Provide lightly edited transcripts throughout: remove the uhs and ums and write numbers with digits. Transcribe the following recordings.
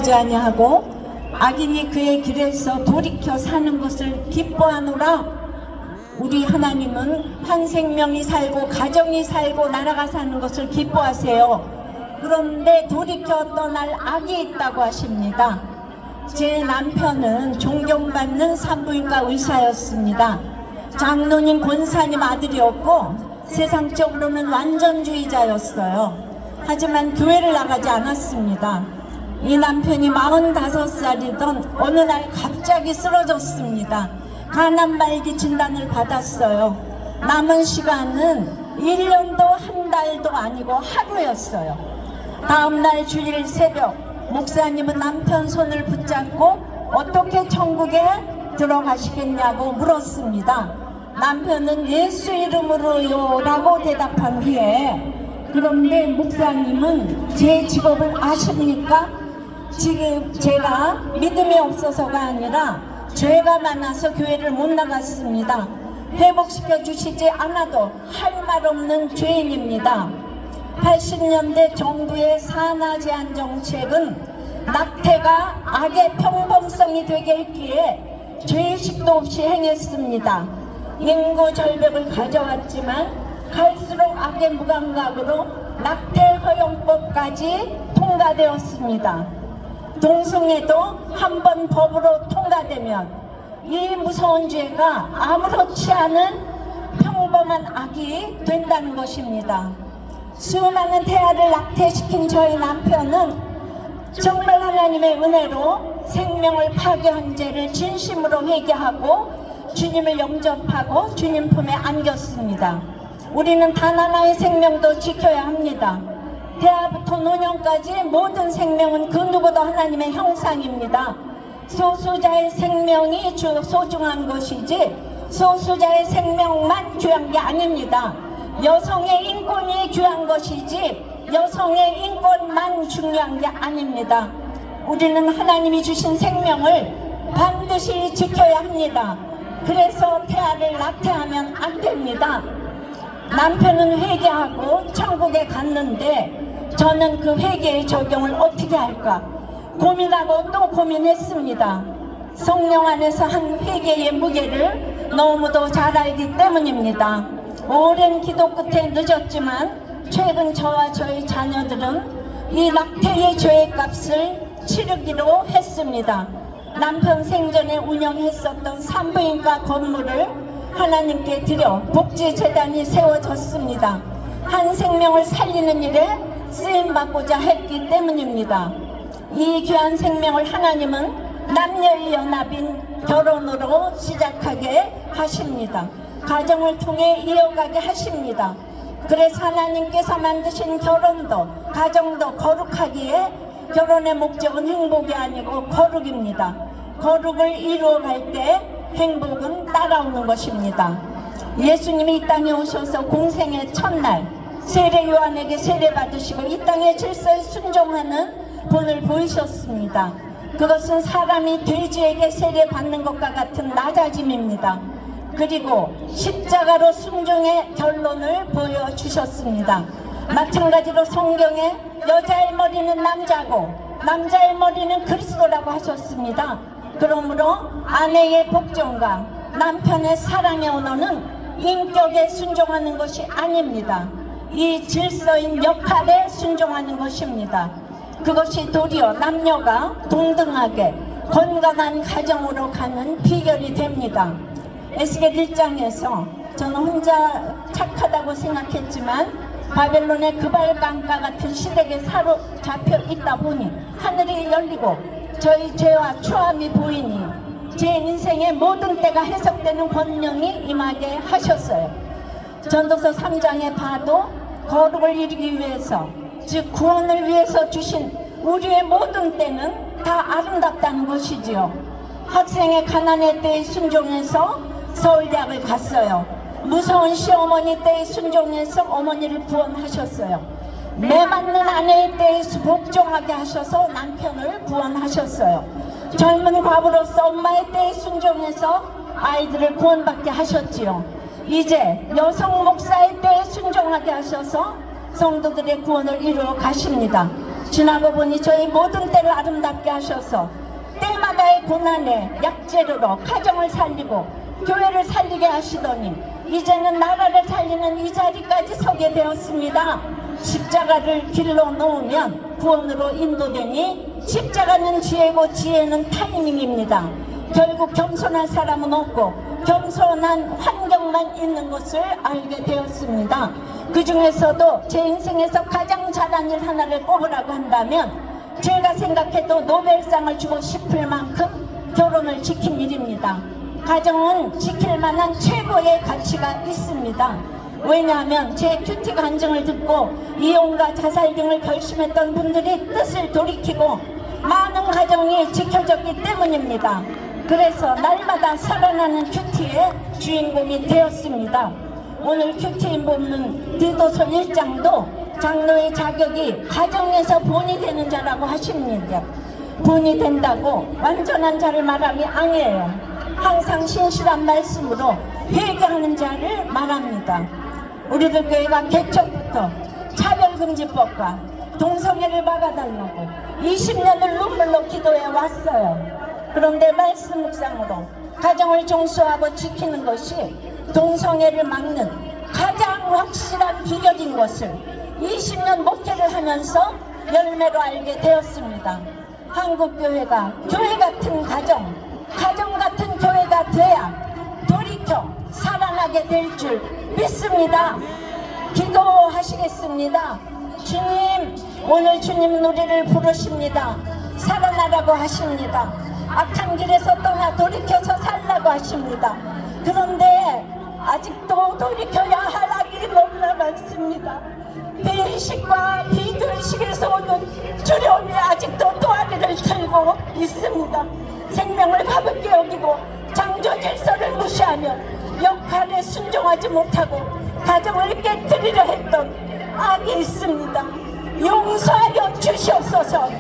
멸하지 아니하고 악인이 그의 길에서 돌이켜 사는 것을 기뻐하노라. 우리 하나님은 한 생명이 살고 가정이 살고 나라가 사는 것을 기뻐하세요. 그런데 돌이켜 떠날 악이 있다고 하십니다. 제 남편은 존경받는 산부인과 의사였습니다. 장로님 권사님 아들이었고 세상적으로는 완전주의자였어요. 하지만 교회를 나가지 않았습니다. 이 남편이 45살이던 어느 날 갑자기 쓰러졌습니다. 간암말기 진단을 받았어요. 남은 시간은 1년도 한 달도 아니고 하루였어요. 다음날 주일 새벽 목사님은 남편 손을 붙잡고 어떻게 천국에 들어가시겠냐고 물었습니다. 남편은 예수 이름으로요 라고 대답한 후에, 그런데 목사님은 제 직업을 아십니까? 지금 제가 믿음이 없어서가 아니라 죄가 많아서 교회를 못 나갔습니다. 회복시켜 주시지 않아도 할 말 없는 죄인입니다. 80년대 정부의 산하 제한 정책은 낙태가 악의 평범성이 되게 했기에 죄의식도 없이 행했습니다. 인구 절벽을 가져왔지만 갈수록 악의 무감각으로 낙태 허용법까지 통과되었습니다. 동성애도 한번 법으로 통과되면 이 무서운 죄가 아무렇지 않은 평범한 악이 된다는 것입니다. 수많은 태아를 낙태시킨 저희 남편은 정말 하나님의 은혜로 생명을 파괴한 죄를 진심으로 회개하고 주님을 영접하고 주님 품에 안겼습니다. 우리는 단 하나의 생명도 지켜야 합니다. 태아부터 노년까지 모든 생명은 그 누구도 하나님의 형상입니다. 소수자의 생명이 소중한 것이지 소수자의 생명만 귀한 게 아닙니다. 여성의 인권이 귀한 것이지 여성의 인권만 중요한 게 아닙니다. 우리는 하나님이 주신 생명을 반드시 지켜야 합니다. 그래서 태아를 낙태하면 안 됩니다. 남편은 회개하고 천국에 갔는데 저는 그 회개의 적용을 어떻게 할까 고민하고 또 고민했습니다. 성령 안에서 한 회개의 무게를 너무도 잘 알기 때문입니다. 오랜 기도 끝에 늦었지만 최근 저와 저희 자녀들은 이 낙태의 죄의 값을 치르기로 했습니다. 남편 생전에 운영했었던 산부인과 건물을 하나님께 드려 복지재단이 세워졌습니다. 한 생명을 살리는 일에 쓰임받고자 했기 때문입니다. 이 귀한 생명을 하나님은 남녀의 연합인 결혼으로 시작하게 하십니다. 가정을 통해 이어가게 하십니다. 그래서 하나님께서 만드신 결혼도 가정도 거룩하기에 결혼의 목적은 행복이 아니고 거룩입니다. 거룩을 이루어갈 때 행복은 따라오는 것입니다. 예수님이 이 땅에 오셔서 공생의 첫날 세례 요한에게 세례 받으시고 이 땅의 질서에 순종하는 본을 보이셨습니다. 그것은 사람이 돼지에게 세례 받는 것과 같은 낮아짐입니다. 그리고 십자가로 순종의 결론을 보여주셨습니다. 마찬가지로 성경에 여자의 머리는 남자고 남자의 머리는 그리스도라고 하셨습니다. 그러므로 아내의 복종과 남편의 사랑의 언어는 인격에 순종하는 것이 아닙니다. 이 질서인 역할에 순종하는 것입니다. 그것이 도리어 남녀가 동등하게 건강한 가정으로 가는 비결이 됩니다. 에스겔 1장에서 저는 혼자 착하다고 생각했지만 바벨론의 그발강가 같은 시댁에 사로잡혀 있다 보니 하늘이 열리고 저희 죄와 추함이 보이니 제 인생의 모든 때가 해석되는 권능이 임하게 하셨어요. 전도서 3장에 봐도 거룩을 이루기 위해서 즉 구원을 위해서 주신 우리의 모든 때는 다 아름답다는 것이지요. 학생의 가난의 때에 순종해서 서울대학을 갔어요. 무서운 시어머니 때에 순종해서 어머니를 구원하셨어요. 매맞는 아내의 때에 복종하게 하셔서 남편을 구원하셨어요. 젊은 과부로서 엄마의 때에 순종해서 아이들을 구원받게 하셨지요. 이제 여성 목사의 때에 순종하게 하셔서 성도들의 구원을 이루어 가십니다. 지나고 보니 저희 모든 때를 아름답게 하셔서 때마다의 고난에 약재료로 가정을 살리고 교회를 살리게 하시더니 이제는 나라를 살리는 이 자리까지 서게 되었습니다. 십자가를 길러 놓으면 구원으로 인도되니 십자가는 지혜고 지혜는 타이밍입니다. 결국 겸손한 사람은 없고 겸손한 환경만 있는 것을 알게 되었습니다. 그 중에서도 제 인생에서 가장 잘한 일 하나를 꼽으라고 한다면 제가 생각해도 노벨상을 주고 싶을 만큼 결혼을 지킨 일입니다. 가정은 지킬 만한 최고의 가치가 있습니다. 왜냐하면 제 큐티 간증을 듣고 이혼과 자살 등을 결심했던 분들이 뜻을 돌이키고 많은 가정이 지켜졌기 때문입니다. 그래서 날마다 살아나는 큐티의 주인공이 되었습니다. 오늘 큐티인 본문 디도서 1장도 장로의 자격이 가정에서 본이 되는 자라고 하십니다. 본이 된다고 완전한 자를 말함이 아니에요. 항상 신실한 말씀으로 회개하는 자를 말합니다. 우리들 교회가 개척부터 차별금지법과 동성애를 막아달라고 20년을 눈물로 기도해 왔어요. 그런데 말씀 묵상으로 가정을 종수하고 지키는 것이 동성애를 막는 가장 확실한 비결인 것을 20년 목회를 하면서 열매로 알게 되었습니다. 한국교회가 교회 같은 가정 같은 교회가 돼야 돌이켜 살아나게 될 줄 믿습니다. 기도하시겠습니다. 주님, 오늘 주님은 우리를 부르십니다. 살아나라고 하십니다. 악한 길에서 떠나 돌이켜서 살라고 하십니다. 그런데 아직도 돌이켜야 할 악이 너무나 많습니다. 배의식과 비둘식에서 오는 두려움이 아직도 또아리를 들고 있습니다. 생명을 가볍게 여기고 창조 질서를 무시하며 역할에 순종하지 못하고 가정을 깨뜨리려 했던 악이 있습니다. 용서하여 주시옵소서.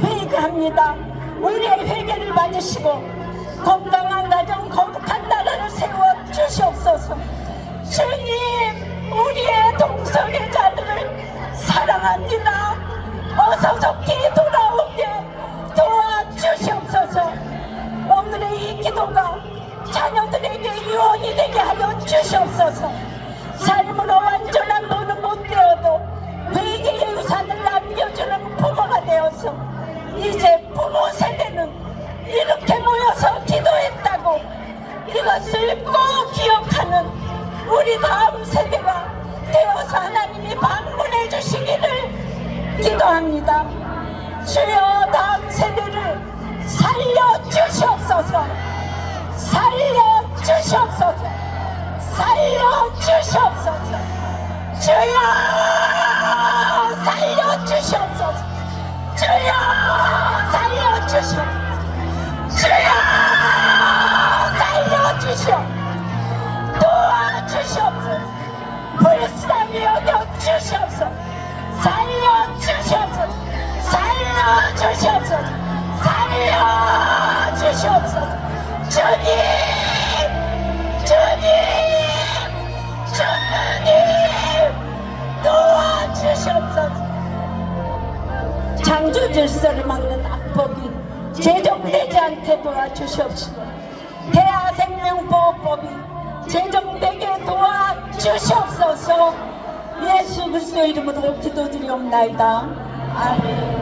회개합니다. 우리의 회개를 받으시고 건강한 가정, 거룩한 나라를 세워 주시옵소서. 주님, 우리의 동성애자들을 사랑합니다. 어서 속히 돌아오게 도와주시옵소서. 오늘의 이 기도가 자녀들에게 유언이 되게 하여 주시옵소서. 삶으로 완전한 부는 못 되어도 회개의 유산을 남겨주는 부모가 되어서 이제 부모 세대는 이렇게 모여서 기도했다고 이것을 꼭 기억하는 우리 다음 세대가 되어서 하나님이 방문해 주시기를 기도합니다. 주여, 다음 세대를 살려주시옵소서. 살려주시옵소서. 살려주시옵소서. 주여, 살려주시옵소서. 주여, 살려주시옵소서. 주여, 살려주시옵소서. 도와주시옵소서. 불쌍히 여겨주시옵소서. 살려주시옵소서. 살려주시옵소서. 살려주시옵소서. 주님, 주님, 주님, 도와주시옵소서. 창조 질서를 막는 악법이 제정되지 않게 도와주시옵시고 대하생명보호법이 제정되게 도와주시옵소서. 예수 그리스도 이름으로 기도드리옵나이다. 아멘.